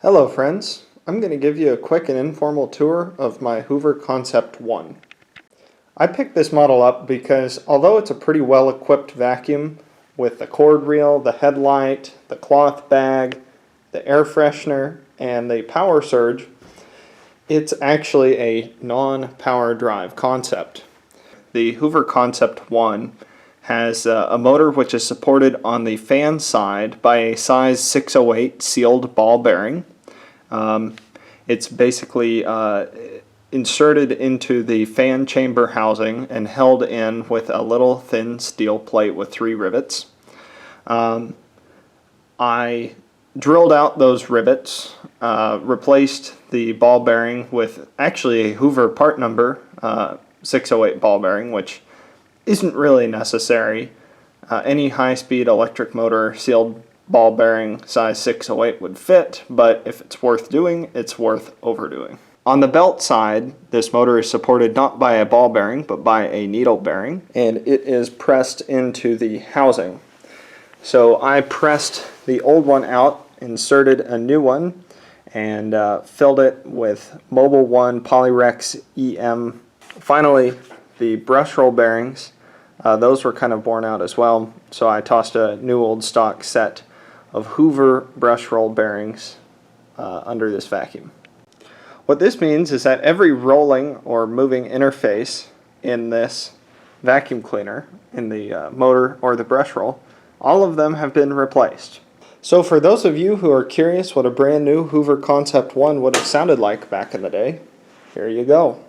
Hello friends, I'm going to give you a quick and informal tour of my Hoover Concept One. I picked this model up because although it's a pretty well equipped vacuum with the cord reel, the headlight, the cloth bag, the air freshener, and the power surge, it's actually a non-power drive concept. The Hoover Concept One has a motor which is supported on the fan side by a size 608 sealed ball bearing. It's basically inserted into the fan chamber housing and held in with a little thin steel plate with 3 rivets. I drilled out those rivets, replaced the ball bearing with actually a Hoover part number 608 ball bearing, which isn't really necessary. Any high-speed electric motor sealed ball bearing size 608 would fit, but if it's worth doing, it's worth overdoing. On the belt side, this motor is supported not by a ball bearing, but by a needle bearing, and it is pressed into the housing. So I pressed the old one out, inserted a new one, and filled it with Mobile One Polyrex EM. Finally, the brush roll bearings, those were kind of worn out as well, so I tossed a new old stock set of Hoover brush roll bearings under this vacuum. What this means is that every rolling or moving interface in this vacuum cleaner, in the motor or the brush roll, all of them have been replaced. So for those of you who are curious what a brand new Hoover Concept One would have sounded like back in the day, here you go.